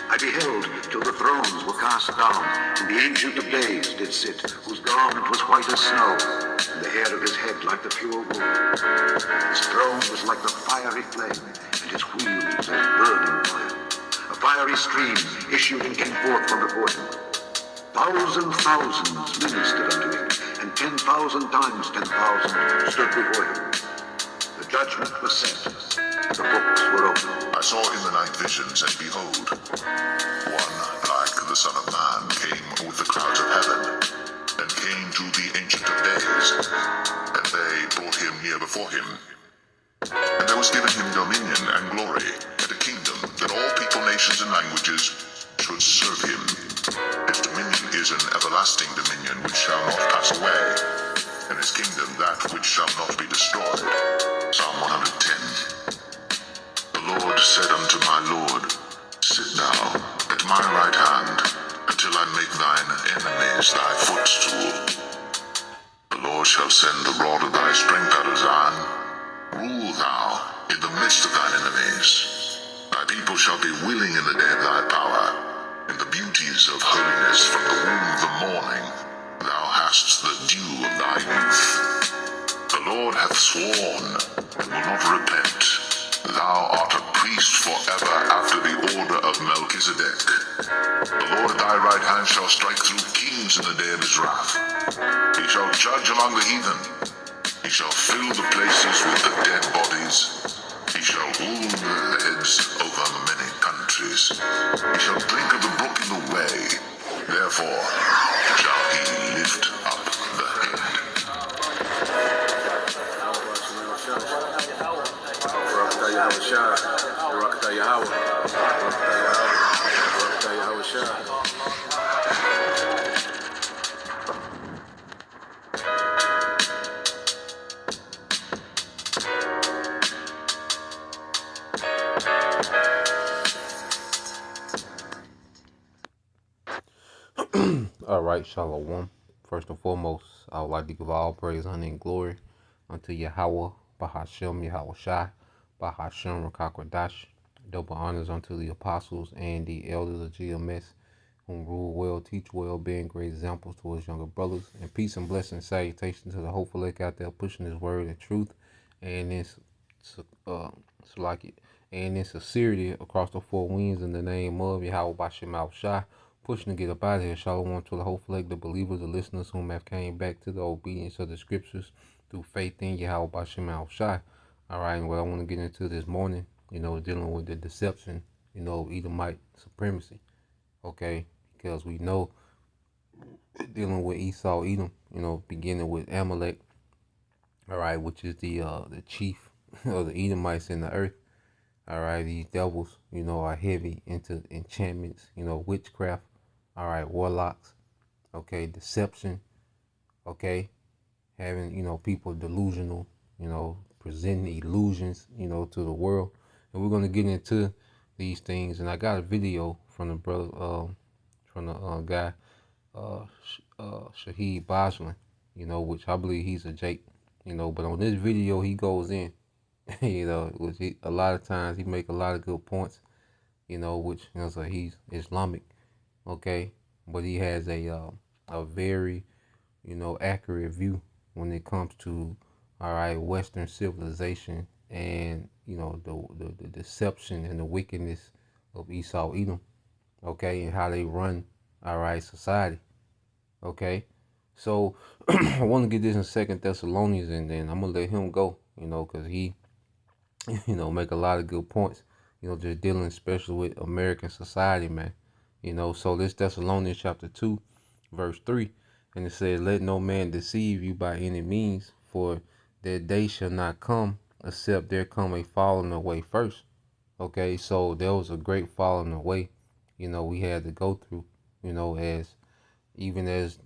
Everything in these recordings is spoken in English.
I beheld till the thrones were cast down, and the Ancient of Days did sit, whose garment was white as snow, and the hair of his head like the pure wool. His throne was like the fiery flame, and his wheels as burning oil. A fiery stream issued and came forth from before him. Thousands ministered unto him, and 10,000 times 10,000 stood before him. The judgment was set. The books were opened. I saw in the night visions, and behold, one like the Son of Man came with the clouds of heaven, and came to the Ancient of Days, and they brought him near before him. And there was given him dominion and glory, and a kingdom, that all people, nations, and languages should serve him. His dominion is an everlasting dominion which shall not pass away, and his kingdom that which shall not be destroyed. Psalm 110. The Lord said unto my Lord, Sit thou at my right hand, until I make thine enemies thy footstool. The Lord shall send the rod of thy strength out of Zion. Rule thou in the midst of thine enemies. Thy people shall be willing in the day of thy power. In the beauties of holiness from the womb of the morning, thou hast the dew of thy youth. The Lord hath sworn, and will not repent. Thou art a priest forever after the order of Melchizedek. The Lord at thy right hand shall strike through kings in the day of his wrath. He shall judge among the heathen. He shall fill the places with the dead bodies. He shall wound the heads over many countries. He shall drink of the brook in the way. Therefore shall he lift up the head. All right, Shalom. First and foremost, I would like to give all praise, honor, and glory unto Yahweh, Bahashem, Yahweh Shai, Bahashem, Rakakwadash. Double honors unto the apostles and the elders of GMS, whom rule well, teach well, being great examples to his younger brothers. And peace and blessing, salutation to the hopeful elect out there pushing his word and truth, and in sincerity across the four winds in the name of Yahweh Bashem Al Shai. Pushing to get up out of here. Shalom to the hopeful elect, the believers, the listeners whom have came back to the obedience of the scriptures through faith in Yahweh Bashem Al Shai. All right, and what I want to get into this morning, dealing with the deception, of E-dumbmite supremacy. Okay, because we know dealing with Esau, Edom, beginning with Amalek. All right, which is the chief of the Edomites in the earth. All right, these devils, are heavy into enchantments, witchcraft. All right, warlocks, okay, deception, okay, having, people delusional, presenting illusions, to the world. And we're going to get into these things. And I got a video from the brother, guy, Shahid Bajlan, which I believe he's a Jake, but on this video he goes in, which a lot of times he make a lot of good points, which, so he's Islamic. Okay, but he has a very, accurate view when it comes to, all right, Western civilization and, the deception and the wickedness of Esau, Edom, okay, and how they run, all right, society, okay. So I want to get this in 2 Thessalonians, and then I'm going to let him go, because he, make a lot of good points, just dealing especially with American society, man. So this Thessalonians chapter 2, verse 3, and it says, Let no man deceive you by any means, for that day shall not come, except there come a falling away first. Okay, so there was a great falling away, we had to go through, as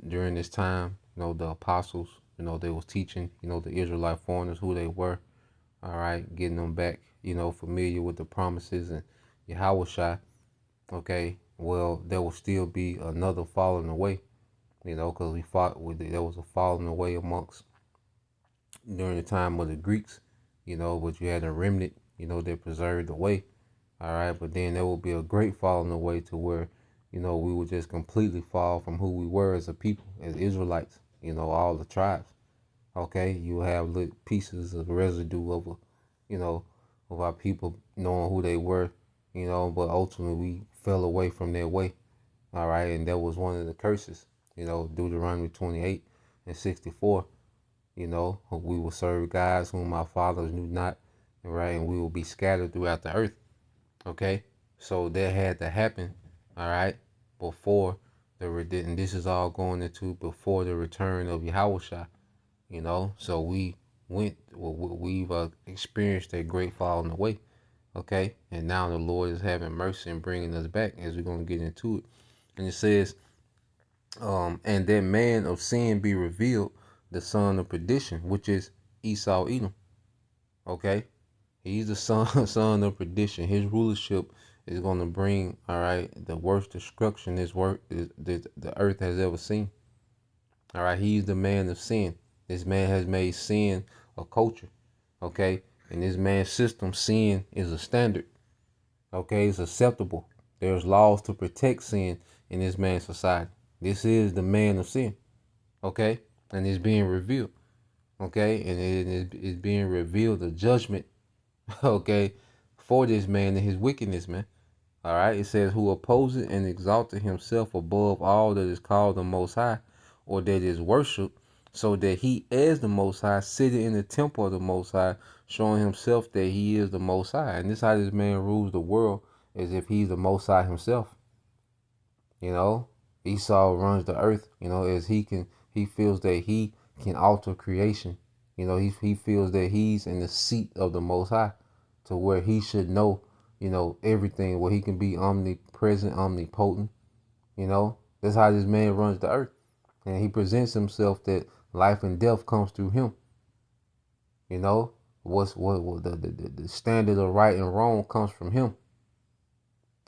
during this time, the apostles, they was teaching, the Israelite foreigners who they were, all right, getting them back, familiar with the promises and Yahweh Shai, okay. Well, there will still be another falling away, because there was a falling away amongst during the time of the Greeks, but you had a remnant, that preserved the way. All right, but then there will be a great falling away to where, we would just completely fall from who we were as a people, as Israelites, all the tribes. Okay, you have little pieces of residue of, you know, of our people knowing who they were, but ultimately we fell away from their way. All right, and that was one of the curses, Deuteronomy 28 and 64. We will serve gods whom our fathers knew not, right, and we will be scattered throughout the earth. Okay, so that had to happen, all right, before and this is all going into before the return of Yahushua. So we've experienced a great falling away. Okay, and now the Lord is having mercy and bringing us back, as we're going to get into it. And it says, and that man of sin be revealed, the son of perdition, which is Esau Edom. Okay, he's the son of perdition. His rulership is going to bring, all right, the worst destruction the earth has ever seen. All right, he's the man of sin. This man has made sin a culture. Okay, in this man's system, sin is a standard. Okay, it's acceptable. There's laws to protect sin in this man's society. This is the man of sin. Okay, and it's being revealed. Okay, and it is being revealed the judgment. Okay, for this man and his wickedness, man. All right, it says, who opposes and exalted himself above all that is called the Most High, or that is worshipped, so that he as the Most High sitting in the temple of the Most High, showing himself that he is the Most High. And this is how this man rules the world, as if he's the Most High himself. Esau runs the earth, as he feels that he can alter creation. He feels that he's in the seat of the Most High, to where he should know, everything, where he can be omnipresent, omnipotent. That's how this man runs the earth. And he presents himself that life and death comes through him. What the standard of right and wrong comes from him.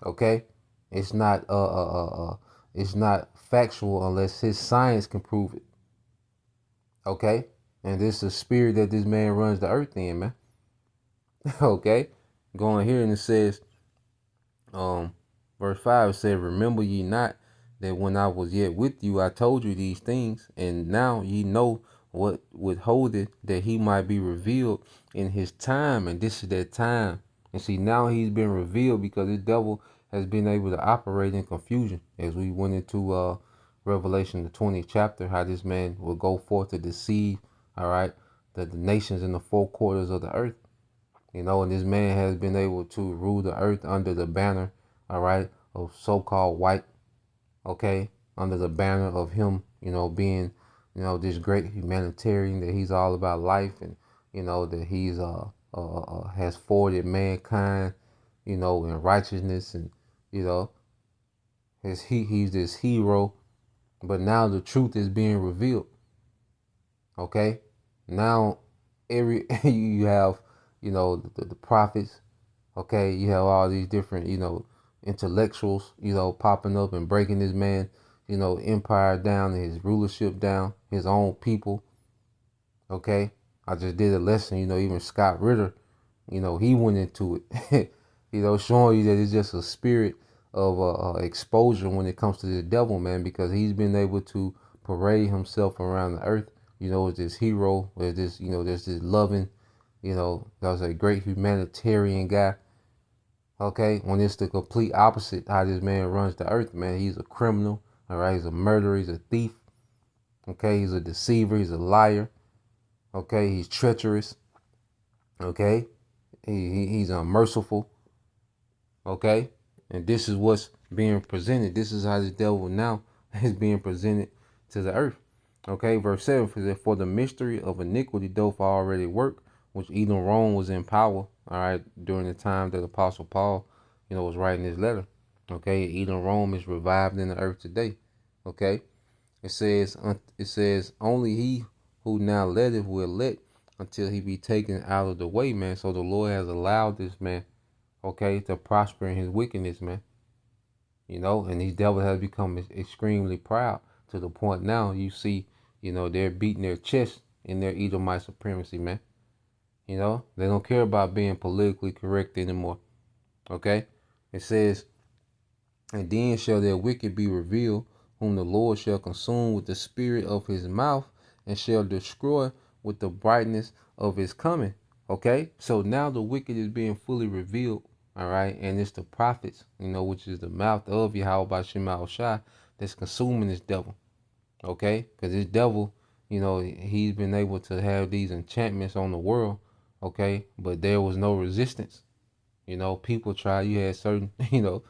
Okay? It's not it's not factual unless his science can prove it. Okay? And this is the spirit that this man runs the earth in, man. Okay? Going here, and it says, verse 5, it said, remember ye not that when I was yet with you, I told you these things, and now ye know what withholdeth, that he might be revealed in his time. And this is that time. And see, now he's been revealed because the devil has been able to operate in confusion. As we went into Revelation, the 20th chapter, how this man will go forth to deceive, all right, the nations in the four quarters of the earth. And this man has been able to rule the earth under the banner, all right, of so-called white, okay, under the banner of him, being, this great humanitarian, that he's all about life, and, that he's has forwarded mankind, in righteousness, and, he's this hero. But now the truth is being revealed. Okay, now you have, the prophets. Okay, you have all these different, intellectuals, popping up and breaking this man, empire down, his rulership down, his own people. Okay, I just did a lesson, even Scott Ritter, he went into it, showing you that it's just a spirit of exposure when it comes to the devil, man, because he's been able to parade himself around the earth, as this hero, as this, there's this loving, that was a great humanitarian guy. Okay, when it's the complete opposite, how this man runs the earth, man. He's a criminal, all right? He's a murderer, he's a thief. Okay, he's a deceiver, he's a liar. Okay, he's treacherous. Okay, he's unmerciful. Okay, and this is what's being presented. This is how the devil now is being presented to the earth. Okay, verse 7 says, for the mystery of iniquity doth already work, which even Rome was in power, all right, during the time that Apostle Paul, was writing his letter. Okay, even Rome is revived in the earth today. Okay, it says only he who now letteth will let until he be taken out of the way, man. So the Lord has allowed this man, okay, to prosper in his wickedness, man. And these devils have become extremely proud, to the point now you see, they're beating their chest in their E-dumbmite supremacy, man. You know, they don't care about being politically correct anymore. Okay? It says, and then shall their wicked be revealed, whom the Lord shall consume with the spirit of his mouth, and shall destroy with the brightness of his coming. Okay? So now the wicked is being fully revealed. All right? And it's the prophets, you know, which is the mouth of Yahweh Bashim Shai, that's consuming this devil. Okay? Because this devil, you know, he's been able to have these enchantments on the world. Okay? But there was no resistance. You know, people try, you had certain, you know,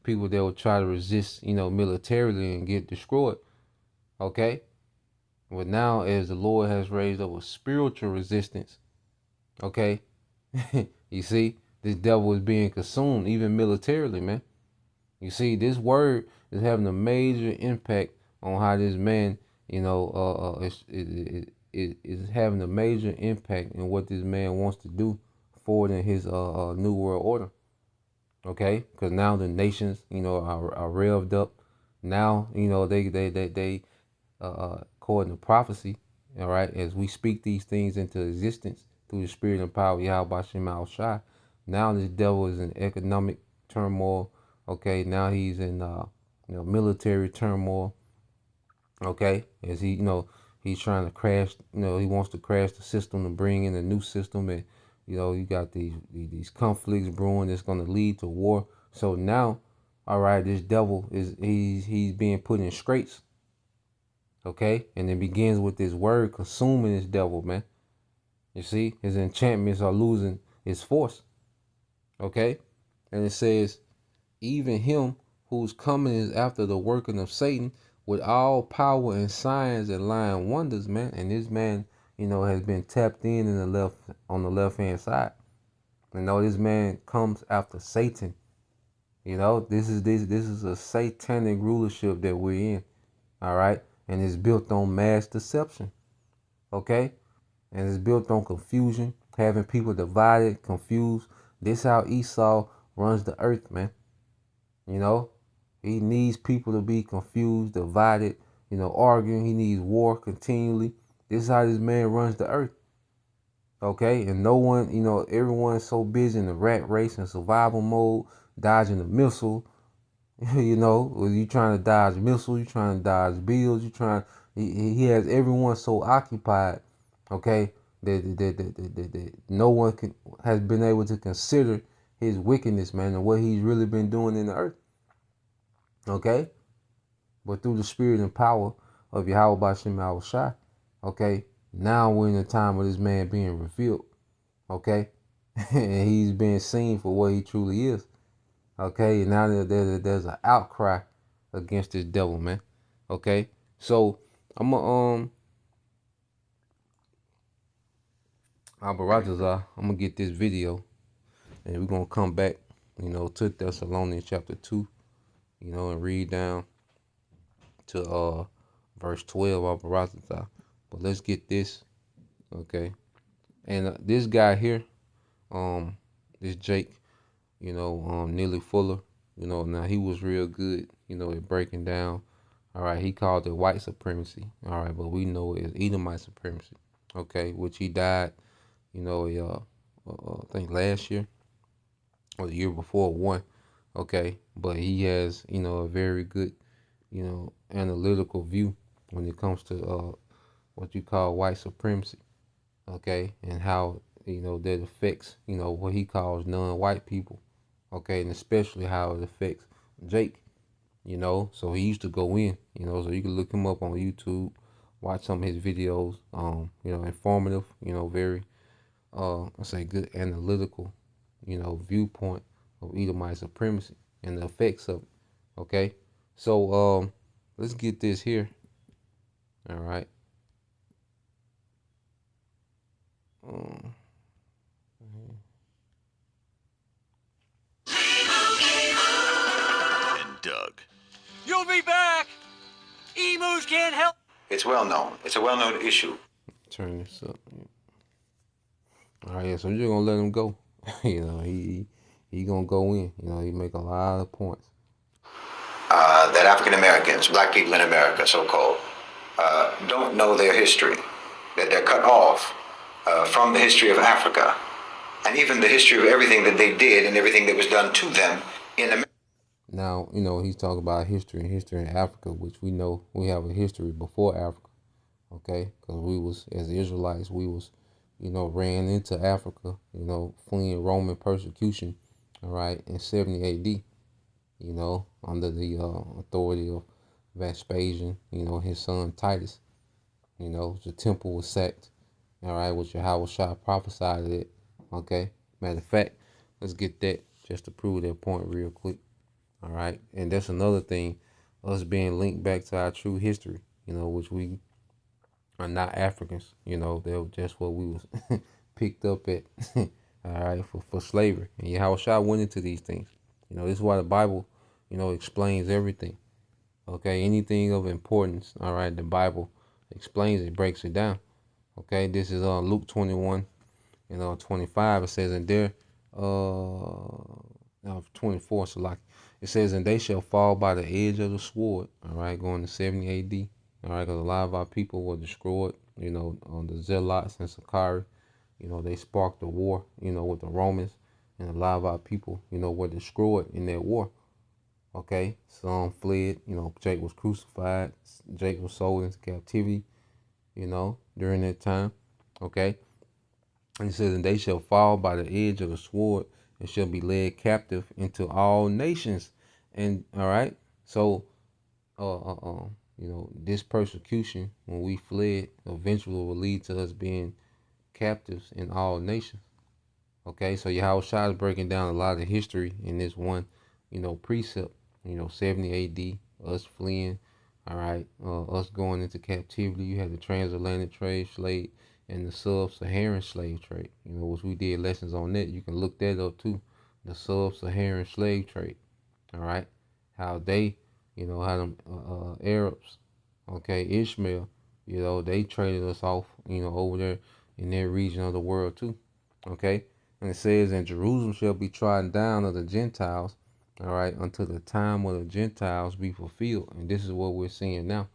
people that would try to resist, you know, militarily and get destroyed. Okay? But now, as the Lord has raised up a spiritual resistance, okay, you see, this devil is being consumed, even militarily, man. You see, this word is having a major impact on how this man, you know, is having a major impact in what this man wants to do forward in his new world order. Okay, because now the nations, you know, are revved up. Now, you know, they according to prophecy, all right, as we speak these things into existence through the spirit and power of Yahweh Shem Shai, now this devil is in economic turmoil. Okay, now he's in you know, military turmoil. Okay, as he, you know, he's trying to crash, you know, he wants to crash the system and bring in a new system, and you know, you got these conflicts brewing that's going to lead to war. So now, all right, this devil is he's being put in straits. Okay, and it begins with this word consuming this devil, man. You see, his enchantments are losing its force. Okay, and it says, even him whose coming is after the working of Satan with all power and signs and lying wonders, man. And this man, you know, has been tapped in the left, on the left hand side. You know, this man comes after Satan. You know, this is a satanic rulership that we're in. All right, and it's built on mass deception. Okay, and it's built on confusion, having people divided, confused. This how Esau runs the earth, man. You know, he needs people to be confused, divided, you know, arguing. He needs war continually. This is how this man runs the earth. Okay, and no one, you know, everyone's so busy in the rat race and survival mode, dodging the missile. You know, you trying to dodge missiles, you trying to dodge bills, you trying. He has everyone so occupied. Okay, that no one has been able to consider his wickedness, man, and what he's really been doing in the earth. Okay, but through the spirit and power of Yahweh Bashim Shai, okay, now we're in the time of this man being revealed. Okay, and he's being seen for what he truly is. Okay, and now there's an outcry against this devil, man. Okay, so I'm gonna I'm gonna get this video, and we're gonna come back, you know, to Thessalonians chapter 2, you know, and read down to verse 12 Barazazah. But let's get this, okay. And this guy here, this Jake, you know, Neely Fuller, you know, now he was real good, you know, at breaking down. All right, he called it white supremacy. All right, but we know it's Edomite supremacy. Okay, which he died, you know, I think last year or the year before one. Okay, but he has, you know, a very good, you know, analytical view when it comes to what you call white supremacy. Okay, and how, you know, that affects, you know, what he calls non-white people. Okay, and especially how it affects Jake. You know, so he used to go in, you know, so you can look him up on YouTube, watch some of his videos, you know, informative, you know, very, I say good analytical, you know, viewpoint of Edomite supremacy and the effects of it. Okay, so let's get this here. All right. And Doug. You'll be back! Emus can't help. It's well known. It's a well-known issue. Turn this up. All right, yeah, so you're gonna let him go. You know, he gonna go in. You know, he make a lot of points. That African Americans, black people in America, so-called, don't know their history, that they're cut off from the history of Africa, and even the history of everything that they did and everything that was done to them in America. Now, he's talking about history in Africa, which we know we have a history before Africa, okay? Because we was, as Israelites, we was, ran into Africa, fleeing Roman persecution, all right, in 70 AD, under the authority of Vespasian, his son Titus. The temple was sacked, all right, which Yahushua prophesied it, okay? Matter of fact, let's get that just to prove that point real quick. All right. And that's another thing, us being linked back to our true history, which we are not Africans, they're just what we was picked up at, all right, for slavery. And Yahushua went into these things. This is why the Bible, explains everything. Okay. Anything of importance, all right, the Bible explains it, breaks it down. Okay. This is Luke 21 and 25. It says, and there, 24, so like, it says, and they shall fall by the edge of the sword, all right, going to 70 AD, all right, because a lot of our people were destroyed, on the Zealots and Sakari, they sparked the war, with the Romans, and a lot of our people, were destroyed in that war, okay? Some fled, Jake was crucified, Jake was sold into captivity, during that time, okay? And it says, and they shall fall by the edge of the sword, and shall be led captive into all nations. And all right, so this persecution, when we fled, eventually will lead to us being captives in all nations. Okay, so Yahushua is breaking down a lot of history in this one, precept. 70 AD, us fleeing, all right, us going into captivity. You had the transatlantic trade slave and the sub-Saharan slave trade, which we did lessons on that. You can look that up too, the sub-Saharan slave trade, all right, how they, how them Arabs, okay, Ishmael, they traded us off, over there in their region of the world too, okay, and it says, and Jerusalem shall be trodden down of the Gentiles, all right, until the time of the Gentiles be fulfilled, and this is what we're seeing now,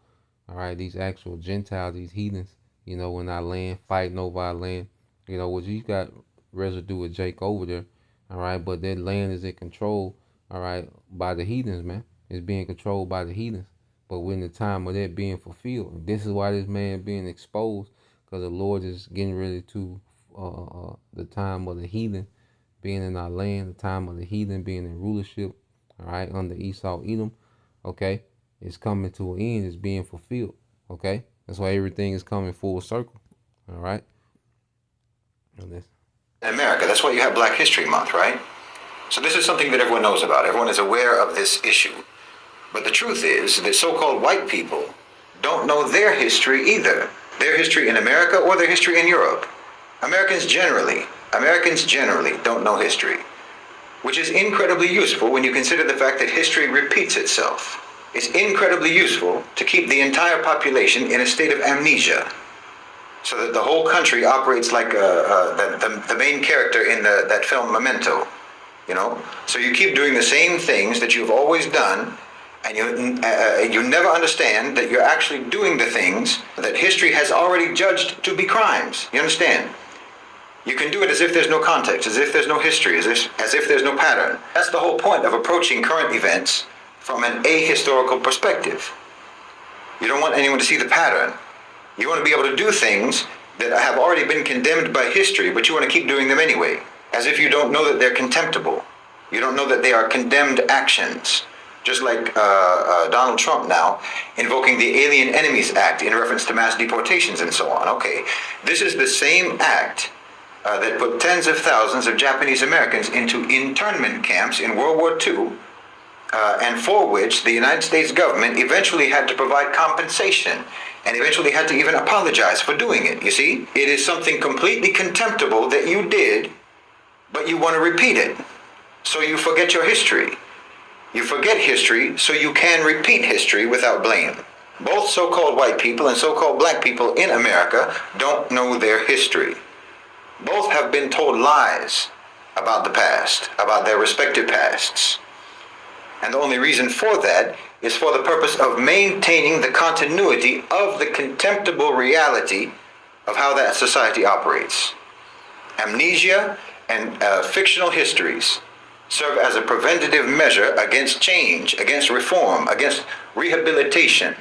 all right, these actual Gentiles, these heathens, in our land, fighting over our land, which you got residue of Jake over there, all right, but that land is in control, all right, by the heathens, man. It's being controlled by the heathens, but we're in the time of that being fulfilled. And this is why this man being exposed, because the Lord is getting ready to, the time of the heathen being in our land, the time of the heathen being in rulership, all right, under Esau, Edom, okay, it's coming to an end, it's being fulfilled, okay? That's why everything is coming full circle. All right. In America, that's why you have Black History Month, right? So this is something that everyone knows about. Everyone is aware of this issue. But the truth is that so-called white people don't know their history either. Their history in America or their history in Europe. Americans generally don't know history, which is incredibly useful when you consider the fact that history repeats itself. It's incredibly useful to keep the entire population in a state of amnesia, so that the whole country operates like the main character in that film Memento, So you keep doing the same things that you've always done, and you never understand that you're actually doing the things that history has already judged to be crimes. You understand? You can do it as if there's no context, as if there's no history, as if there's no pattern. That's the whole point of approaching current events from an ahistorical perspective. You don't want anyone to see the pattern. You want to be able to do things that have already been condemned by history, but you want to keep doing them anyway, as if you don't know that they're contemptible. You don't know that they are condemned actions. Just like Donald Trump now invoking the Alien Enemies Act in reference to mass deportations and so on. Okay, this is the same act that put tens of thousands of Japanese Americans into internment camps in World War II, and for which the United States government eventually had to provide compensation and eventually had to even apologize for doing it. You see, it is something completely contemptible that you did, but you want to repeat it. So you forget your history. You forget history so you can repeat history without blame. Both so-called white people and so-called black people in America don't know their history. Both have been told lies about the past, about their respective pasts. And the only reason for that is for the purpose of maintaining the continuity of the contemptible reality of how that society operates. Amnesia and fictional histories serve as a preventative measure against change, against reform, against rehabilitation.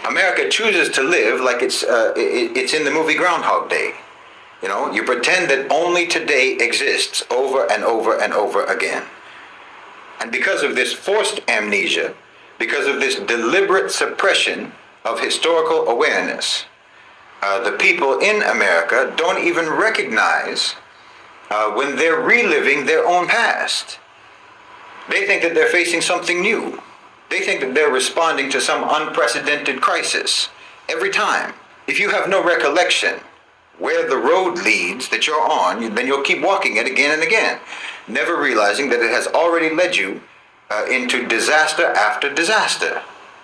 America chooses to live like it's in the movie Groundhog Day. You know, you pretend that only today exists over and over and over again. And because of this forced amnesia, because of this deliberate suppression of historical awareness, the people in America don't even recognize when they're reliving their own past. They think that they're facing something new. They think that they're responding to some unprecedented crisis. Every time, if you have no recollection where the road leads that you're on, then you'll keep walking it again and again, never realizing that it has already led you into disaster after disaster,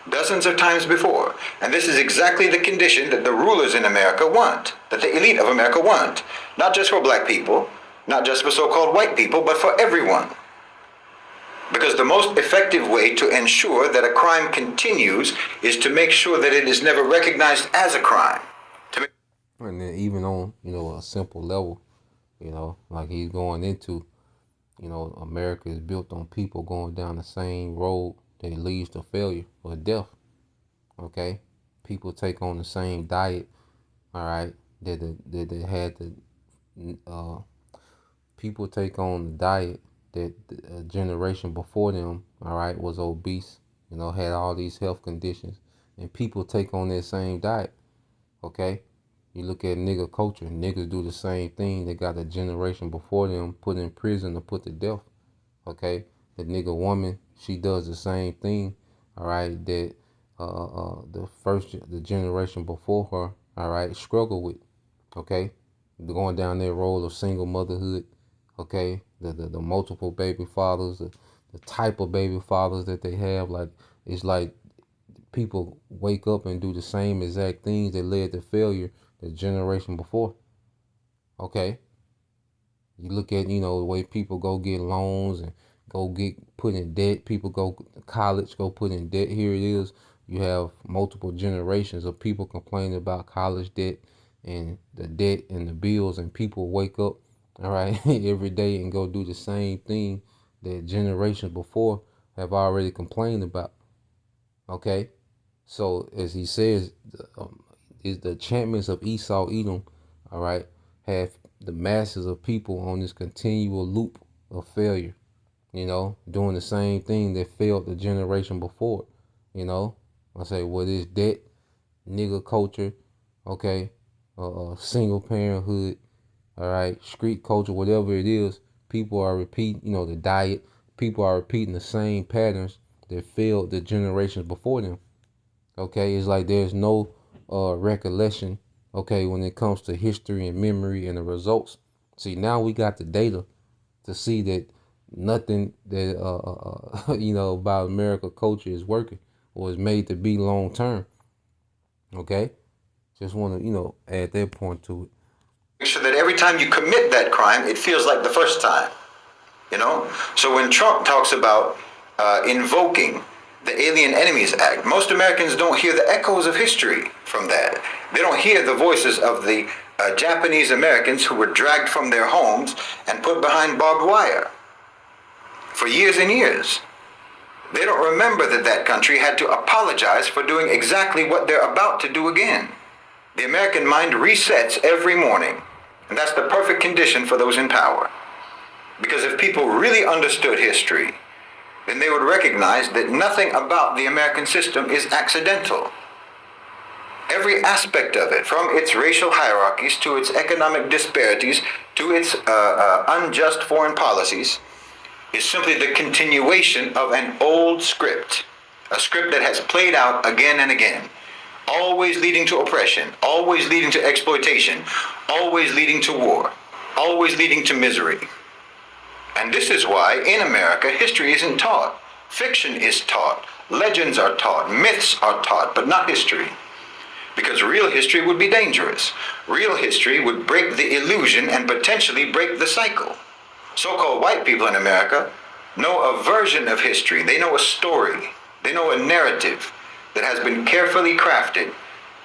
dozens of times before. And this is exactly the condition that the rulers in America want, that the elite of America want, not just for black people, not just for so-called white people, but for everyone. Because the most effective way to ensure that a crime continues is to make sure that it is never recognized as a crime. And then even on, a simple level, like he's going into, America is built on people going down the same road that leads to failure or death. Okay? People take on the same diet, all right, that had the, people take on the diet that a generation before them, all right, was obese, had all these health conditions, and people take on that same diet, okay? You look at nigger culture, niggas do the same thing. They got a generation before them put in prison or put to death, okay? The nigger woman, she does the same thing, all right, that the generation before her, all right, struggle with, okay? Going down that road of single motherhood, okay? The multiple baby fathers, the type of baby fathers that they have, like, it's like people wake up and do the same exact things that led to failure the generation before. Okay? You look at, the way people go get loans and go get put in debt. People go to college, go put in debt. Here it is. You have multiple generations of people complaining about college debt and the debt and the bills, and people wake up, all right, every day and go do the same thing that generations before have already complained about. Okay? So as he says, is the enchantments of Esau, Edom, all right, have the masses of people on this continual loop of failure, doing the same thing that failed the generation before, I say, what is debt, nigger culture, okay, single parenthood, all right, street culture, whatever it is, people are repeating, the diet, people are repeating the same patterns that failed the generations before them. Okay, it's like there's no recollection, okay, when it comes to history and memory and the results. See, now we got the data to see that nothing that, about America culture is working or is made to be long term. Okay? Just want to, add that point to it. Make sure that every time you commit that crime, it feels like the first time, So when Trump talks about invoking the Alien Enemies Act, most Americans don't hear the echoes of history from that. They don't hear the voices of the Japanese Americans who were dragged from their homes and put behind barbed wire for years and years. They don't remember that that country had to apologize for doing exactly what they're about to do again. The American mind resets every morning, and that's the perfect condition for those in power. Because if people really understood history, then they would recognize that nothing about the American system is accidental. Every aspect of it, from its racial hierarchies to its economic disparities to its unjust foreign policies, is simply the continuation of an old script, a script that has played out again and again, always leading to oppression, always leading to exploitation, always leading to war, always leading to misery. And this is why in America history isn't taught. Fiction is taught, legends are taught, myths are taught, but not history. Because real history would be dangerous. Real history would break the illusion and potentially break the cycle. So-called white people in America know a version of history. They know a story. They know a narrative that has been carefully crafted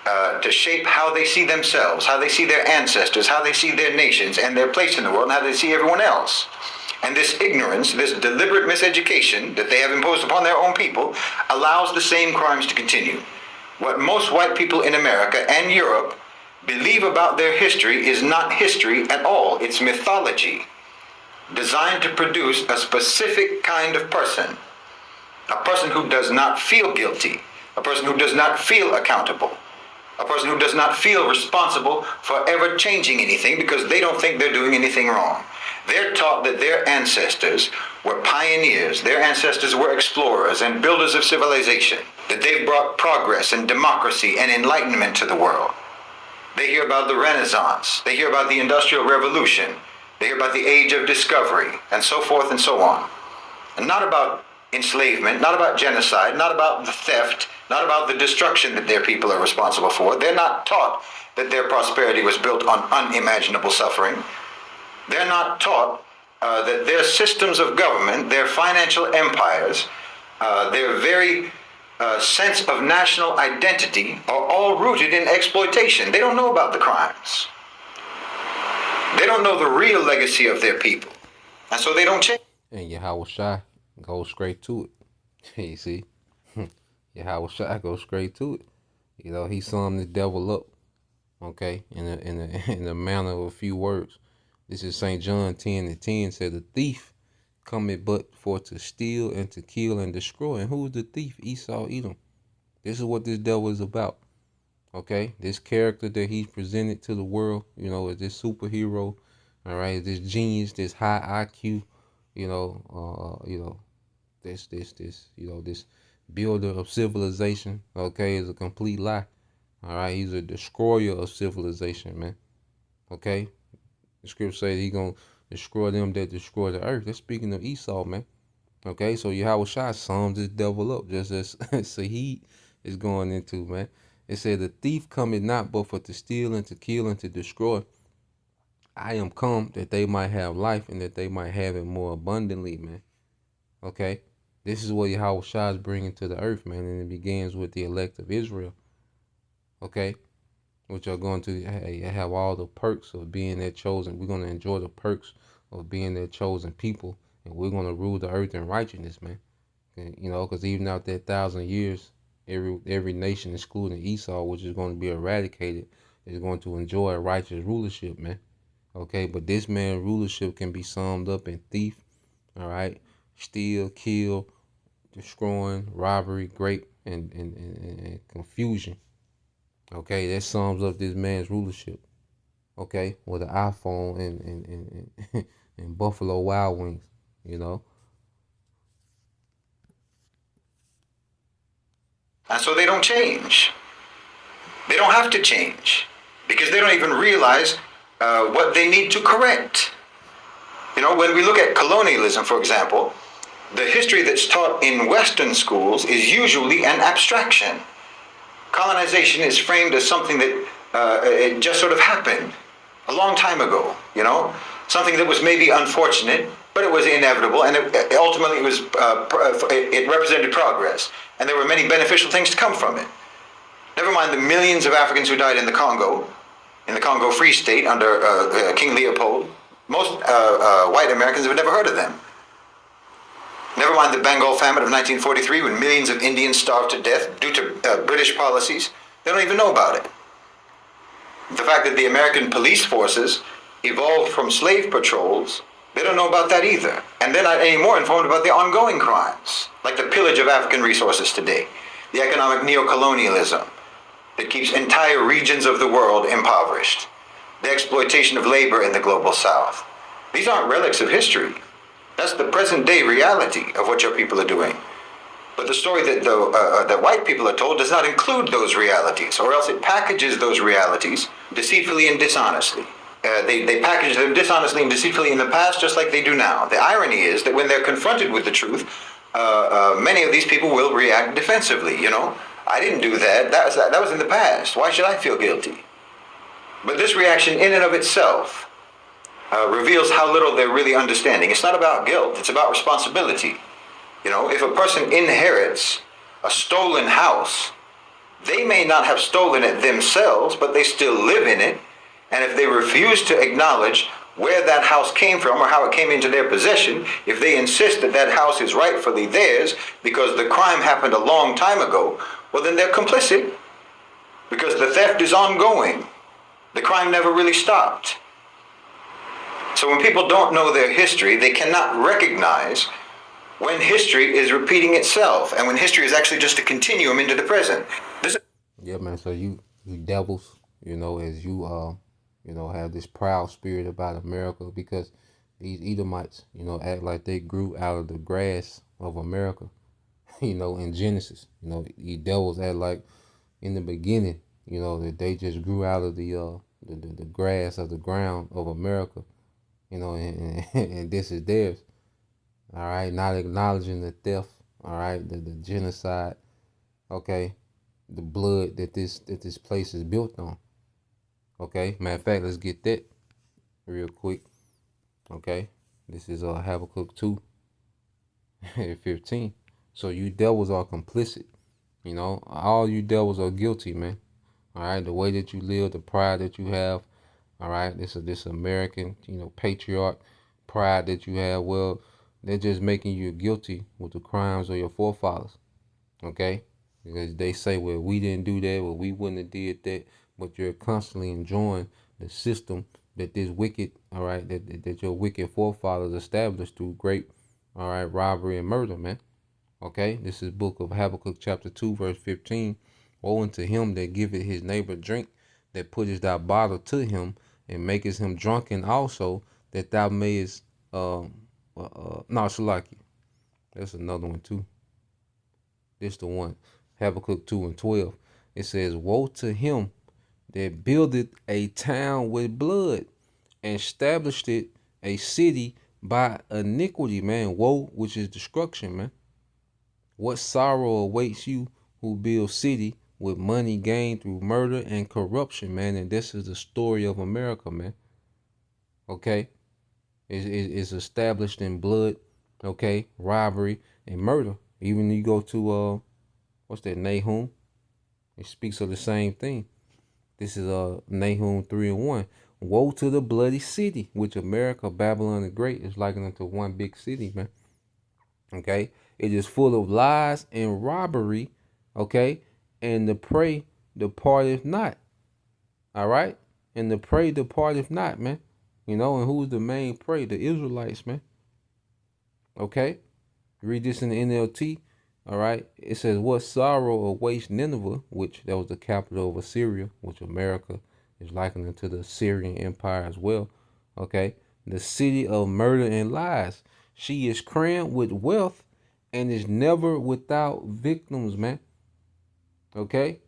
to shape how they see themselves, how they see their ancestors, how they see their nations and their place in the world, and how they see everyone else. And this ignorance, this deliberate miseducation that they have imposed upon their own people, allows the same crimes to continue. What most white people in America and Europe believe about their history is not history at all. It's mythology, designed to produce a specific kind of person. A person who does not feel guilty, a person who does not feel accountable, a person who does not feel responsible for ever changing anything because they don't think they're doing anything wrong. They're taught that their ancestors were pioneers, their ancestors were explorers and builders of civilization, that they've brought progress and democracy and enlightenment to the world. They hear about the Renaissance, they hear about the Industrial Revolution, they hear about the Age of Discovery, and so forth and so on. And not about enslavement, not about genocide, not about the theft, not about the destruction that their people are responsible for. They're not taught that their prosperity was built on unimaginable suffering. They're not taught that their systems of government, their financial empires, their very sense of national identity are all rooted in exploitation. They don't know about the crimes. They don't know the real legacy of their people. And so they don't change. And Yahweh Shai goes straight to it. You see? Yahweh Shai goes straight to it. You know, he summed the devil up, okay, in a manner of a few words. This is St. John 10:10 said, the thief cometh but for to steal and to kill and destroy. And who's the thief? Esau, Edom. This is what this devil is about. Okay, this character that he's presented to the world, you know, is this superhero, all right, this genius, this high IQ, this builder of civilization, okay, is a complete lie. All right, he's a destroyer of civilization, man. Okay, the scripture says he's gonna destroy them that destroy the earth. That's speaking of Esau, man. Okay, so Yahweh Shai sums this devil up just as Sahid is going into, man. It said, the thief cometh not but for to steal and to kill and to destroy. I am come that they might have life and that they might have it more abundantly, man. Okay, this is what Yahweh Shai is bringing to the earth, man, and it begins with the elect of Israel. Okay, which are going to have all the perks of being their chosen. We're going to enjoy the perks of being their chosen people, and we're going to rule the earth in righteousness, man. And, you know, because even after 1,000 years, every nation, excluding Esau, which is going to be eradicated, is going to enjoy a righteous rulership, man. Okay, but this man's rulership can be summed up in thief, all right, steal, kill, destroying, robbery, rape, and confusion. Okay, that sums up this man's rulership. Okay, with an iPhone and Buffalo Wild Wings, you know. And so they don't change. They don't have to change because they don't even realize what they need to correct. You know, when we look at colonialism, for example, the history that's taught in Western schools is usually an abstraction. Colonization is framed as something that it just sort of happened a long time ago, you know, something that was maybe unfortunate, but it was inevitable, and ultimately it represented progress, and there were many beneficial things to come from it. Never mind the millions of Africans who died in the Congo Free State under King Leopold. Most white Americans have never heard of them. Never mind the Bengal famine of 1943 when millions of Indians starved to death due to British policies. They don't even know about it. The fact that the American police forces evolved from slave patrols, they don't know about that either. And they're not any more informed about the ongoing crimes, like the pillage of African resources today, the economic neocolonialism that keeps entire regions of the world impoverished, the exploitation of labor in the global south. These aren't relics of history. That's the present day reality of what your people are doing. But the story that white people are told does not include those realities, or else it packages those realities deceitfully and dishonestly. They package them dishonestly and deceitfully in the past just like they do now. The irony is that when they're confronted with the truth, many of these people will react defensively, you know. I didn't do that. That was in the past. Why should I feel guilty? But this reaction in and of itself reveals how little they're really understanding. It's not about guilt. It's about responsibility. You know, if a person inherits a stolen house, They may not have stolen it themselves, but they still live in it. And if they refuse to acknowledge where that house came from or how it came into their possession, if they insist that that house is rightfully theirs because the crime happened a long time ago, well, then they're complicit because the theft is ongoing. The crime never really stopped. So when people don't know their history, they cannot recognize when history is repeating itself and when history is actually just a continuum into the present. Yeah, man. So you devils, as you have this proud spirit about America because these Edomites, act like they grew out of the grass of America, in Genesis. These devils act like in the beginning, that they just grew out of the grass of the ground of America, and this is theirs. All right, not acknowledging the theft, all right, the genocide, okay, the blood that this place is built on. Okay, matter of fact, let's get that real quick. Okay, this is Habakkuk 2:15. So you devils are complicit. All you devils are guilty, man. All right, the way that you live, the pride that you have. All right, this American, patriarch pride that you have. Well, they're just making you guilty with the crimes of your forefathers. Okay, because they say, well, we didn't do that, well, we wouldn't have did that. But you're constantly enjoying the system that this wicked, all right, that your wicked forefathers established through great, all right, robbery and murder, man. Okay, this is book of Habakkuk chapter 2, verse 15. Woe unto him that giveth his neighbor drink, that puttest thy bottle to him, and makest him drunken also, that thou mayest, Shalaki. That's another one too. This the one, Habakkuk 2:12. It says, woe to him that builded a town with blood and established it a city by iniquity, man. Woe, which is destruction, man. What sorrow awaits you who build city with money gained through murder and corruption, man. And this is the story of America, man. Okay? It's established in blood, okay, robbery and murder. Even you go to, what's that, Nahum? It speaks of the same thing. This is Nahum 3:1. Woe to the bloody city, which America, Babylon the Great, is likened unto one big city, man. Okay? It is full of lies and robbery, okay? And the prey departeth not. All right? And the prey departeth not, man. And who's the main prey? The Israelites, man. Okay? Read this in the NLT. All right, it says, what sorrow awaits Nineveh, which that was the capital of Assyria, which America is likened to the Assyrian Empire as well. Okay, the city of murder and lies. She is crammed with wealth and is never without victims, man. Okay,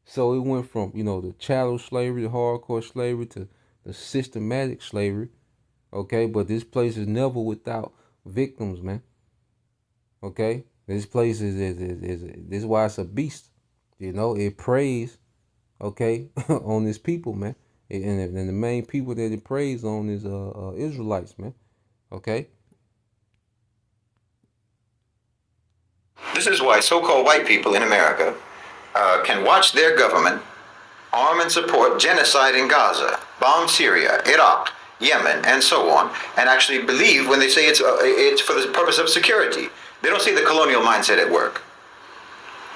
so it went from, the chattel slavery, the hardcore slavery, to the systematic slavery. Okay, but this place is never without victims, man. Okay, this place is this is why it's a beast. It preys, okay, on its people, man. And the main people that it preys on is Israelites, man. Okay. This is why so-called white people in America can watch their government arm and support genocide in Gaza, bomb Syria, Iraq, Yemen, and so on, and actually believe when they say it's for the purpose of security. They don't see the colonial mindset at work.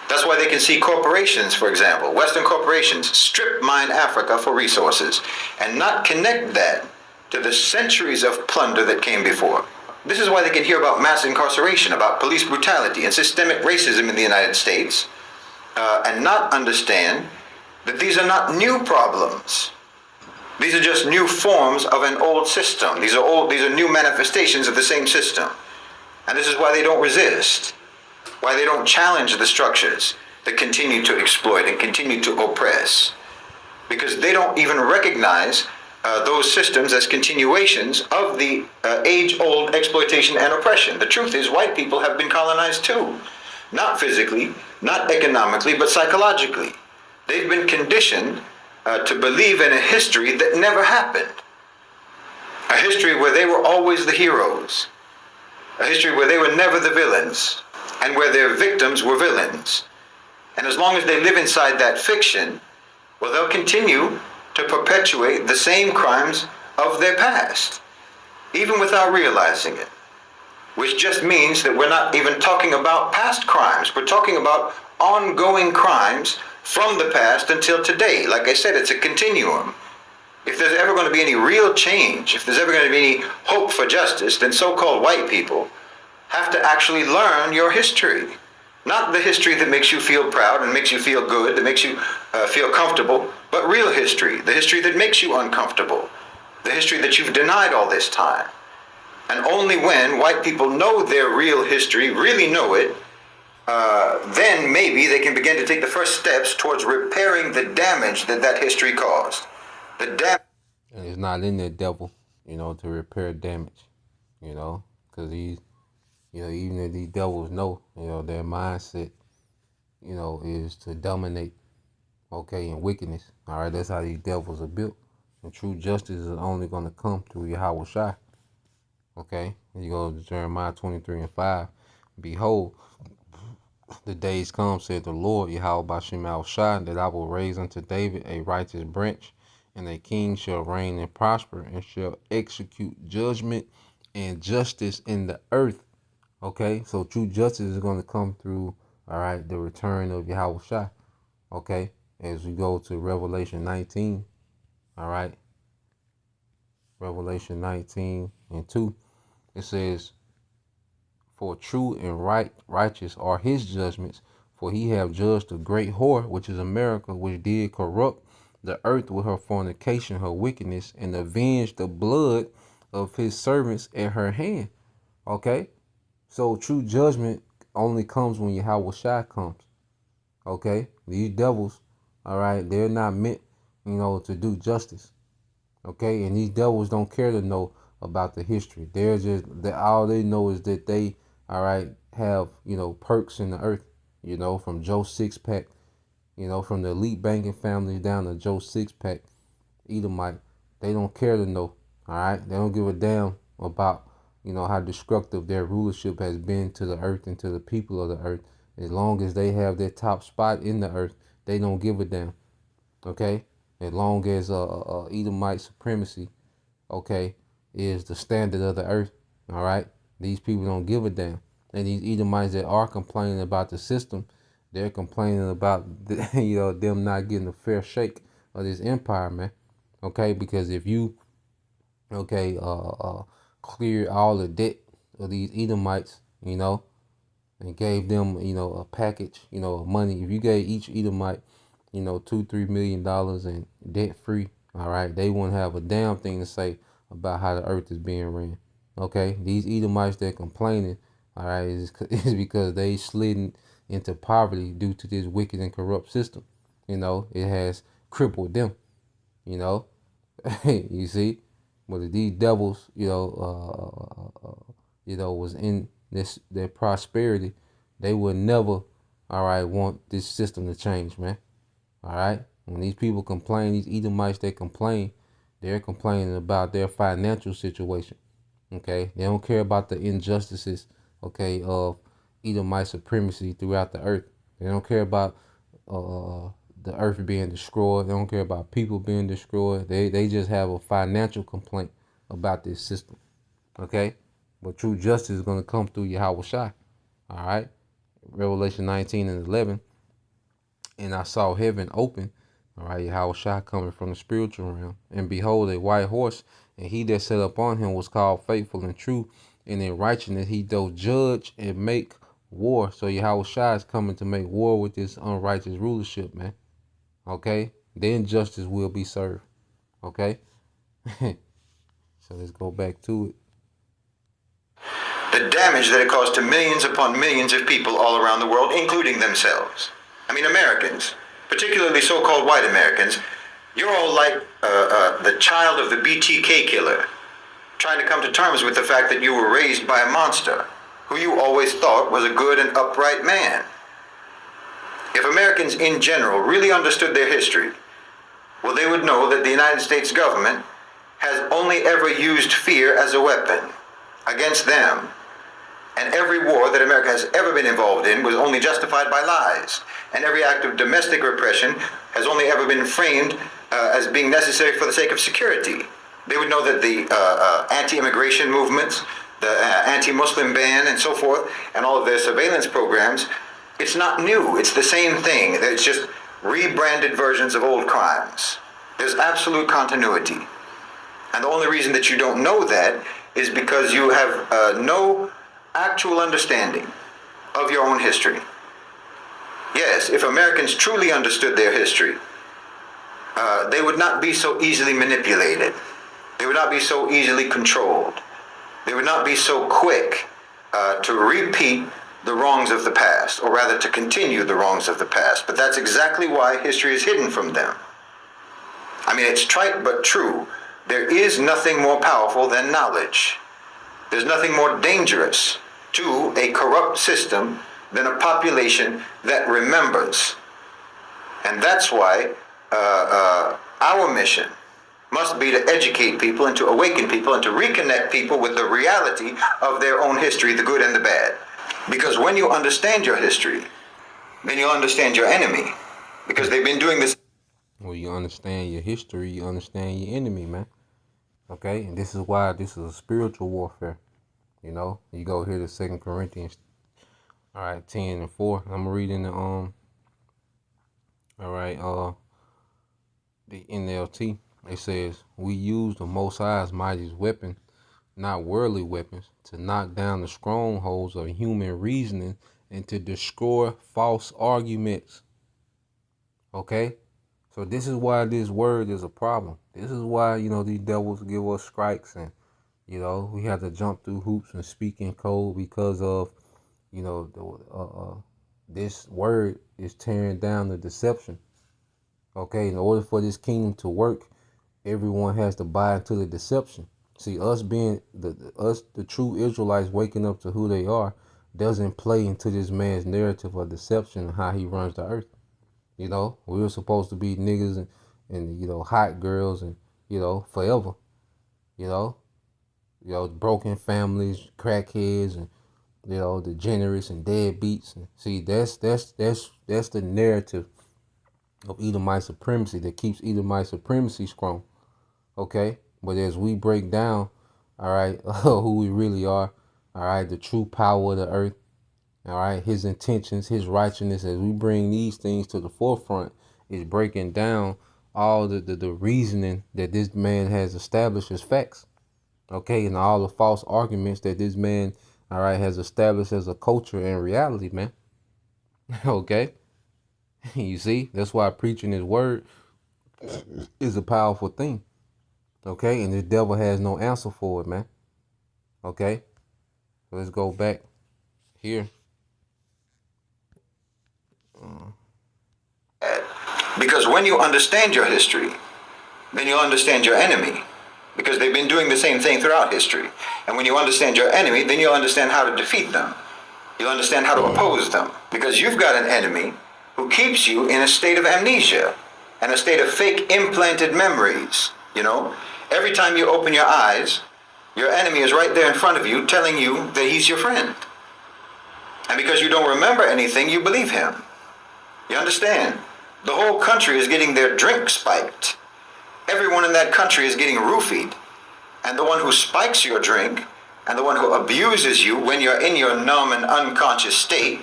That's why they can see corporations, for example, Western corporations, strip mine Africa for resources and not connect that to the centuries of plunder that came before. This is why they can hear about mass incarceration, about police brutality and systemic racism in the United States, and not understand that these are not new problems. These are just new forms of an old system. These are new manifestations of the same system. And this is why they don't resist, why they don't challenge the structures that continue to exploit and continue to oppress, because they don't even recognize those systems as continuations of the age-old exploitation and oppression. The truth is, white people have been colonized too, not physically, not economically, but psychologically. They've been conditioned to believe in a history that never happened, a history where they were always the heroes, a history where they were never the villains, and where their victims were villains. And as long as they live inside that fiction, well, they'll continue to perpetuate the same crimes of their past, even without realizing it. Which just means that we're not even talking about past crimes. We're talking about ongoing crimes from the past until today. Like I said, it's a continuum. If there's ever going to be any real change, if there's ever going to be any hope for justice, then so-called white people have to actually learn your history. Not the history that makes you feel proud and makes you feel good, that makes you feel comfortable, but real history, the history that makes you uncomfortable, the history that you've denied all this time. And only when white people know their real history, really know it, then maybe they can begin to take the first steps towards repairing the damage that that history caused. And it's not in the devil, to repair damage, because these, even if these devils know, their mindset, is to dominate, and wickedness. All right, that's how these devils are built. And true justice is only going to come through Yahweh Shai. Okay, you go to Jeremiah 23:5. Behold, the days come, said the Lord, Yahweh Bashim Al Shai, that I will raise unto David a righteous branch, and a king shall reign and prosper, and shall execute judgment and justice in the earth. Okay, so true justice is going to come through, all right, the return of Yahweh Shai. Okay, as we go to Revelation 19, all right, Revelation 19:2. It says, for true and righteous are his judgments, for he have judged a great whore, which is America, which did corrupt the earth with her fornication, her wickedness, and avenged the blood of his servants at her hand. Okay? So true judgment only comes when Yahweh Shai comes. Okay? These devils, all right, they're not meant, to do justice. Okay? And these devils don't care to know about the history. They're just, all they know is that they, all right, have, perks in the earth, from Joe Six-Pack, from the elite banking family down to Joe Six-Pack, E-dumbmite. They don't care to know, all right? They don't give a damn about, how destructive their rulership has been to the earth and to the people of the earth. As long as they have their top spot in the earth, they don't give a damn, okay? As long as E-dumbmite supremacy, okay, is the standard of the earth, all right? These people don't give a damn. And these Edomites that are complaining about the system, they're complaining about, them not getting a fair shake of this empire, man. Okay, because if you, clear all the debt of these Edomites, and gave them, a package, of money. If you gave each Edomite, $2-3 million and debt free, all right, they wouldn't have a damn thing to say about how the earth is being ran. Okay, these Edomites that complaining, all right, is because they slid into poverty due to this wicked and corrupt system. It has crippled them. You see, but if these devils, was in their prosperity, they would never, all right, want this system to change, man. All right, when these people complain, these Edomites that complain, they're complaining about their financial situation. Okay, they don't care about the injustices, okay, of Edomite supremacy throughout the earth. They don't care about the earth being destroyed. They don't care about people being destroyed. They just have a financial complaint about this system. Okay, but true justice is going to come through Yahweh Shai. All right, Revelation 19:11. And I saw heaven open, all right, Yahweh Shai coming from the spiritual realm. And behold, a white horse, and he that sat upon him was called faithful and true, and in righteousness he doth judge and make war. So Yahweh Shai is coming to make war with this unrighteous rulership, man. Okay? Then justice will be served. Okay? So let's go back to it. The damage that it caused to millions upon millions of people all around the world, including themselves. I mean, Americans, particularly so-called white Americans, you're all like the child of the BTK killer, trying to come to terms with the fact that you were raised by a monster who you always thought was a good and upright man. If Americans in general really understood their history, well, they would know that the United States government has only ever used fear as a weapon against them. And every war that America has ever been involved in was only justified by lies and every act of domestic repression has only ever been framed as being necessary for the sake of security. They would know that the anti-immigration movements, the anti-Muslim ban and so forth, and all of their surveillance programs, it's not new. It's the same thing. It's just rebranded versions of old crimes. There's absolute continuity. And the only reason that you don't know that is because you have no actual understanding of your own history. Yes, if Americans truly understood their history, they would not be so easily manipulated. They would not be so easily controlled. They would not be so quick to repeat the wrongs of the past, or rather to continue the wrongs of the past. But that's exactly why history is hidden from them. I mean, it's trite but true. There is nothing more powerful than knowledge. There's nothing more dangerous to a corrupt system than a population that remembers. And that's why our mission must be to educate people and to awaken people and to reconnect people with the reality of their own history, the good and the bad. Because when you understand your history, then you'll understand your enemy. Because they've been doing this. When you understand your history, you understand your enemy, man. Okay? And this is why this is a spiritual warfare. You know, you go here to 2 Corinthians, 10 and 4. I'm reading the the NLT. It says, we use the Most High's mightiest weapon, not worldly weapons, to knock down the strongholds of human reasoning and to destroy false arguments. Okay? So this is why this word is a problem. This is why, these devils give us strikes, and, we have to jump through hoops and speak in code because of, this word is tearing down the deception. Okay? In order for this kingdom to work, everyone has to buy into the deception. See, us being the true Israelites waking up to who they are doesn't play into this man's narrative of deception and how he runs the earth. We were supposed to be niggas and hot girls and, forever. Broken families, crackheads, and, degenerates and deadbeats. And see, that's the narrative of Edomite supremacy that keeps Edomite supremacy strong. Okay? But as we break down, all right, who we really are, all right, the true power of the earth, all right, his intentions, his righteousness, as we bring these things to the forefront, is breaking down all the reasoning that this man has established as facts. Okay, and all the false arguments that this man, all right, has established as a culture and reality, man. Okay? You see, that's why preaching his word is a powerful thing. Okay, and the devil has no answer for it, man. Okay, so let's go back here. Because when you understand your history, then you'll understand your enemy. Because they've been doing the same thing throughout history. And when you understand your enemy, then you'll understand how to defeat them. You'll understand how to oppose them. Because you've got an enemy who keeps you in a state of amnesia and a state of fake implanted memories, Every time you open your eyes, your enemy is right there in front of you telling you that he's your friend. And because you don't remember anything, you believe him. You understand? The whole country is getting their drink spiked. Everyone in that country is getting roofied. And the one who spikes your drink and the one who abuses you when you're in your numb and unconscious state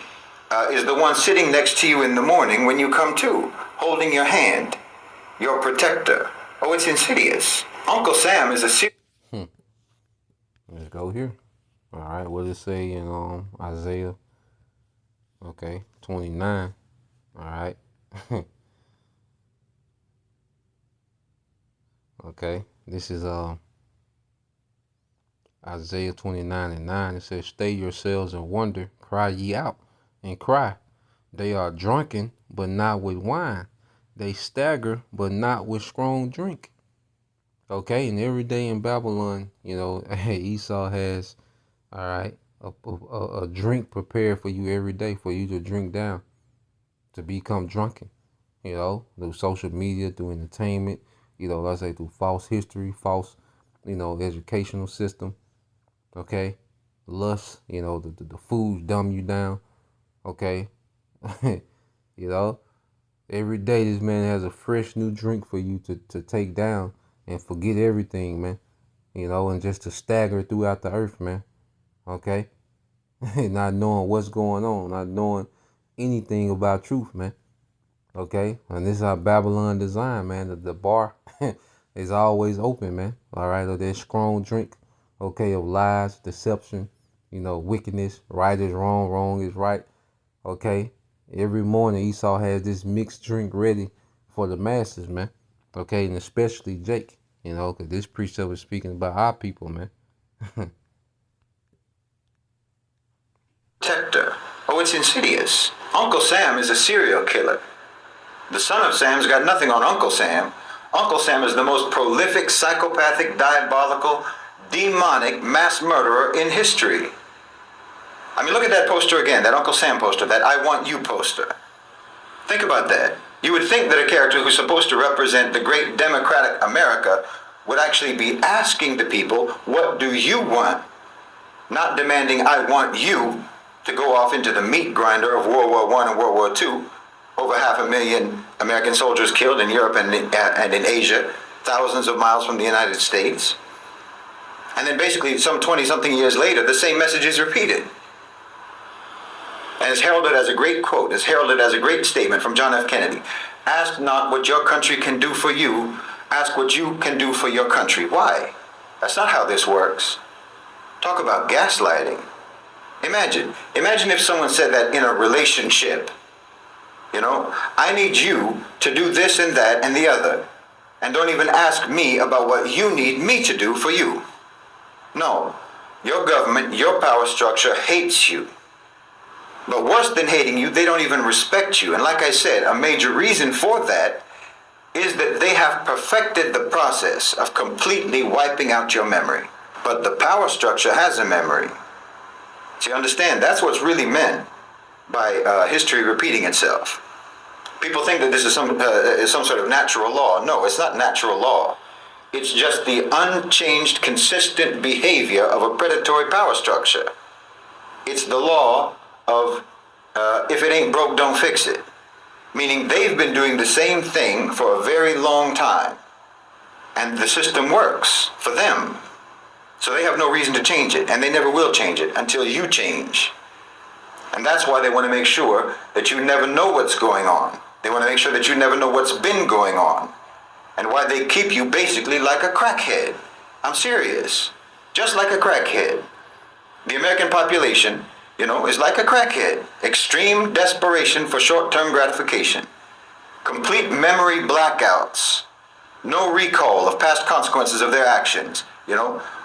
is the one sitting next to you in the morning when you come to, holding your hand, your protector. Oh, it's insidious. Uncle Sam is a Let's go here. All right, what does it say in Isaiah? Okay, 29. All right. Okay, this is Isaiah 29 and 9. It says, stay yourselves and wonder, cry ye out and cry. They are drunken, but not with wine. They stagger, but not with strong drink. Okay, and every day in Babylon, Esau has, all right, a drink prepared for you every day for you to drink down, to become drunken, through social media, through entertainment, let's say through false history, false, educational system, okay, lust, the foods dumb you down, okay, You know, every day this man has a fresh new drink for you to take down and forget everything, man. You know, and just to stagger throughout the earth, man. Okay? Not knowing what's going on, not knowing anything about truth, man. Okay? And this is how Babylon designed, man. The bar is always open, man. All right? Or that strong drink, okay, of lies, deception, wickedness, right is wrong, wrong is right. Okay? Every morning Esau has this mixed drink ready for the masses, man. Okay? And especially Jake, because this precept is speaking about our people, man. Protector. Oh, it's insidious. Uncle Sam is a serial killer. The son of Sam's got nothing on Uncle Sam. Uncle Sam is the most prolific, psychopathic, diabolical, demonic mass murderer in history. I mean, look at that poster again, that Uncle Sam poster, that I Want You poster. Think about that. You would think that a character who's supposed to represent the great democratic America would actually be asking the people, what do you want? Not demanding, I want you to go off into the meat grinder of World War I and World War II. Over 500,000 American soldiers killed in Europe and in Asia, thousands of miles from the United States. And then basically some 20-something years later, the same message is repeated. And it's heralded as a great quote, it's heralded as a great statement from John F. Kennedy. Ask not what your country can do for you, ask what you can do for your country. Why? That's not how this works. Talk about gaslighting. Imagine if someone said that in a relationship. I need you to do this and that and the other. And don't even ask me about what you need me to do for you. No, your government, your power structure hates you. But worse than hating you, they don't even respect you. And like I said, a major reason for that is that they have perfected the process of completely wiping out your memory. But the power structure has a memory. So you understand, that's what's really meant by history repeating itself. People think that this is some sort of natural law. No, it's not natural law. It's just the unchanged, consistent behavior of a predatory power structure. It's the law of if it ain't broke, don't fix it. Meaning they've been doing the same thing for a very long time. And the system works for them. So they have no reason to change it, and they never will change it until you change. And that's why they want to make sure that you never know what's going on. They want to make sure that you never know what's been going on. And why they keep you basically like a crackhead. I'm serious. Just like a crackhead. The American population, is like a crackhead. Extreme desperation for short-term gratification. Complete memory blackouts. No recall of past consequences of their actions.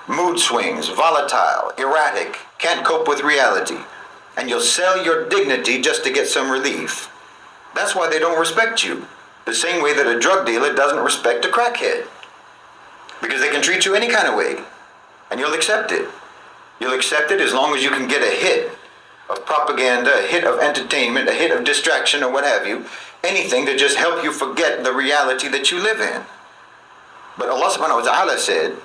Mood swings, volatile, erratic, can't cope with reality. And you'll sell your dignity just to get some relief. That's why they don't respect you. The same way that a drug dealer doesn't respect a crackhead. Because they can treat you any kind of way. And you'll accept it. You'll accept it as long as you can get a hit of propaganda, a hit of entertainment, a hit of distraction, or what have you. Anything to just help you forget the reality that you live in. But Allah subhanahu wa ta'ala said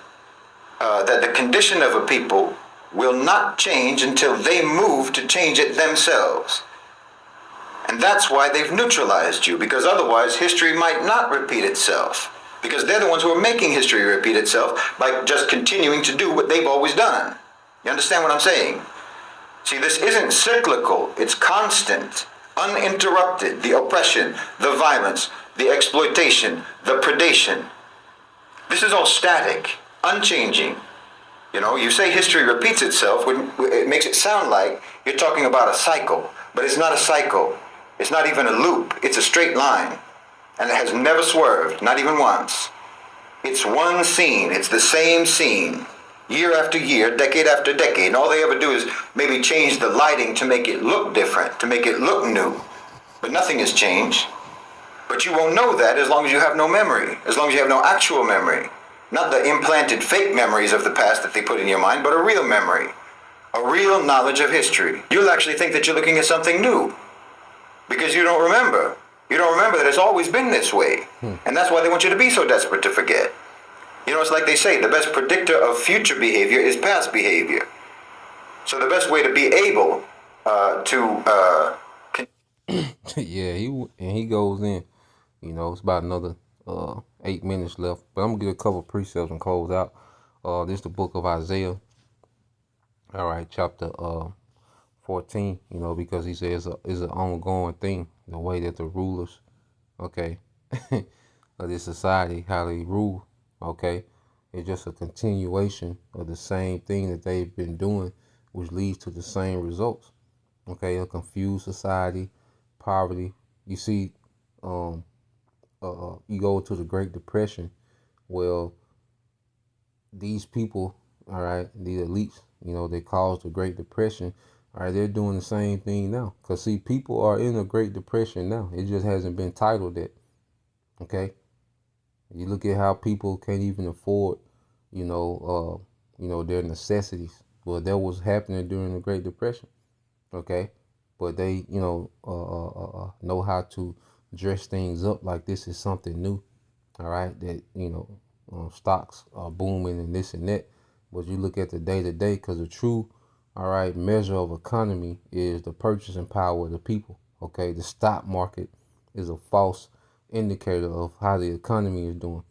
that the condition of a people will not change until they move to change it themselves. And that's why they've neutralized you, because otherwise history might not repeat itself. Because they're the ones who are making history repeat itself by just continuing to do what they've always done. You understand what I'm saying? See, this isn't cyclical, it's constant, uninterrupted. The oppression, the violence, the exploitation, the predation. This is all static, unchanging. You say history repeats itself, it makes it sound like you're talking about a cycle. But it's not a cycle. It's not even a loop. It's a straight line. And it has never swerved, not even once. It's one scene. It's the same scene. Year after year, decade after decade. And all they ever do is maybe change the lighting to make it look different, to make it look new. But nothing has changed. But you won't know that as long as you have no memory, as long as you have no actual memory. Not the implanted fake memories of the past that they put in your mind, but a real memory. A real knowledge of history. You'll actually think that you're looking at something new. Because you don't remember. You don't remember that it's always been this way. And that's why they want you to be so desperate to forget. It's like they say, the best predictor of future behavior is past behavior. So the best way to be able to Yeah, he goes in. It's about another 8 minutes left, but I'm gonna get a couple precepts and close out. This is the book of Isaiah. All right, chapter 14. Because he says it's an ongoing thing. The way that the rulers, okay, of this society, how they rule, okay, it's just a continuation of the same thing that they've been doing, which leads to the same results. Okay, a confused society, poverty. You see, um, you go to the Great Depression. Well, these people, all right, these elites, they caused the Great Depression. All right, they're doing the same thing now. Cause see, people are in a Great Depression now. It just hasn't been titled that. Okay, you look at how people can't even afford, their necessities. Well, that was happening during the Great Depression. Okay, but they, know how to dress things up like this is something new. All right, that stocks are booming and this and that. But you look at the day to day, because the true, all right, measure of economy is the purchasing power of the people. Okay, the stock market is a false indicator of how the economy is doing.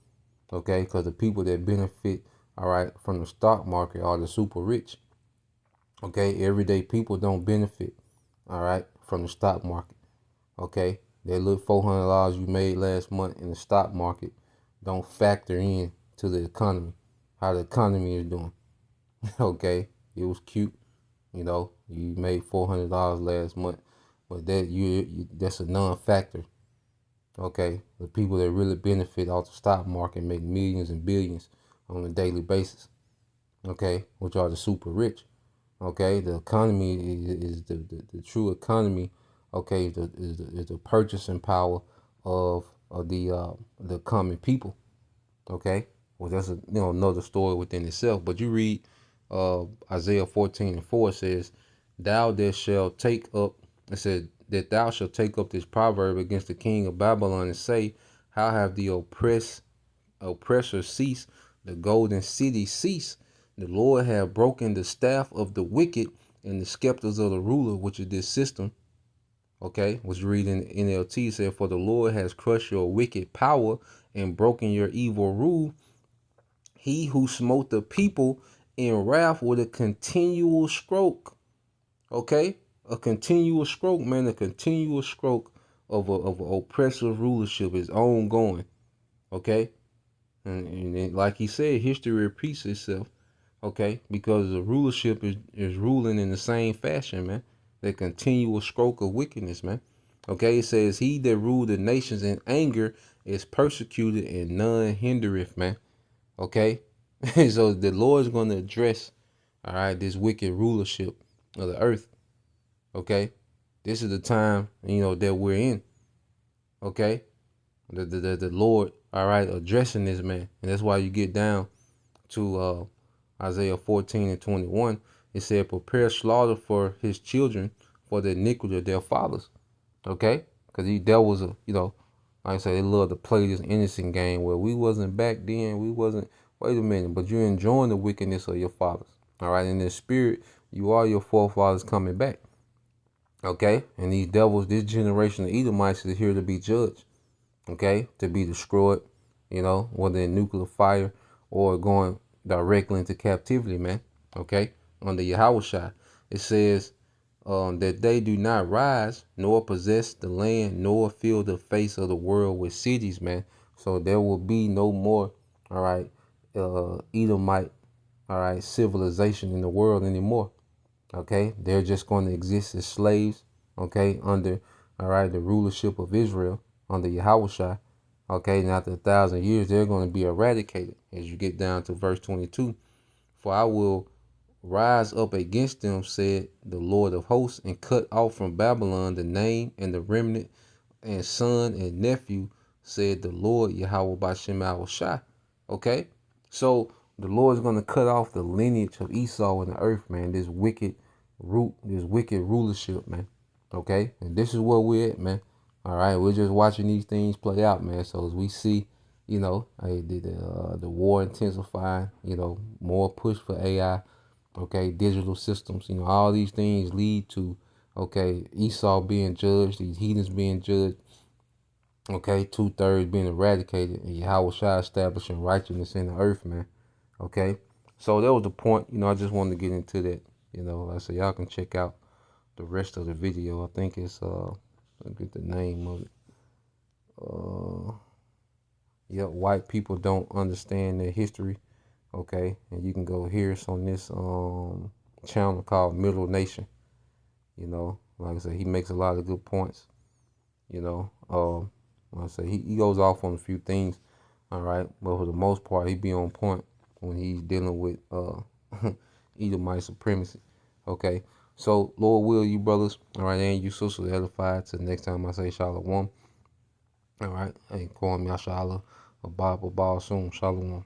Okay, because the people that benefit, all right, from the stock market are the super rich. Okay, everyday people don't benefit, all right, from the stock market. Okay, that little $400 you made last month in the stock market don't factor in to the economy, how the economy is doing. Okay, it was cute, you made $400 last month, but that's a non-factor. Okay, the people that really benefit off the stock market make millions and billions on a daily basis. Okay, which are the super rich. Okay, the economy is the true economy. Okay, is the purchasing power of the common people. Okay, well that's another story within itself. But you read Isaiah 14:4, it says, "Thou that shalt take up," it said that thou shalt take up this proverb against the king of Babylon and say, How have the oppressor ceased, the golden city ceased? The Lord have broken the staff of the wicked and the scepters of the ruler, which is this system. Okay, was reading NLT, said, For the Lord has crushed your wicked power and broken your evil rule. He who smote the people in wrath with a continual stroke. Okay, a continual stroke, man, a continual stroke of a oppressive rulership is ongoing. Okay, and like he said, history repeats itself. Okay, because the rulership is ruling in the same fashion, man. That continual stroke of wickedness, man. Okay, it says, He that ruled the nations in anger is persecuted and none hindereth, man. Okay, so the Lord is going to address, all right, this wicked rulership of the earth. Okay, this is the time, that we're in. Okay, the Lord, all right, addressing this, man. And that's why you get down to Isaiah 14:21, it said, Prepare slaughter for his children for the iniquity of their fathers. Okay? Because there was like I said, they love to play this innocent game where we wasn't back then, we wasn't, wait a minute, but you're enjoying the wickedness of your fathers. All right? In the spirit, you are your forefathers coming back. Okay? And these devils, this generation of Edomites is here to be judged. Okay? To be destroyed, whether in nuclear fire or going directly into captivity, man. Okay? Under Yahushua. It says that they do not rise, nor possess the land, nor fill the face of the world with cities, man. So there will be no more, all right, Edomite, all right, civilization in the world anymore. Okay? They're just going to exist as slaves, okay, under, all right, the rulership of Israel, under Yahushua. Okay, and after 1,000 years, they're going to be eradicated. As you get down to verse 22, For I will rise up against them, said the Lord of hosts, and cut off from Babylon the name and the remnant and son and nephew, said the Lord Yahweh Bashem Shai. Okay, so the Lord is going to cut off the lineage of Esau in the earth, man. This wicked rulership, man. Okay, and this is where we're at, man. All right, we're just watching these things play out, man. So as we see, the war intensifying, more push for AI, okay, digital systems, all these things lead to, Okay, Esau being judged, these heathens being judged. Okay, 2/3 being eradicated, and Yahweh Shai establishing righteousness in the earth, man. Okay, so that was the point. I just wanted to get into that. Like I said, y'all can check out the rest of the video. I think it's I'll get the name of it. Yep, white people don't understand their history. Okay, and you can go hear us on this channel called Middle Nation. Like I said, he makes a lot of good points. Like I say, he goes off on a few things, all right, but for the most part, he be on point when he's dealing with E-dumbmite supremacy. Okay, so Lord will you brothers, all right, and you sisters edified. Till next time I say Shalom. All right, hey, call me Ashala, a Bible ball soon. Shalom.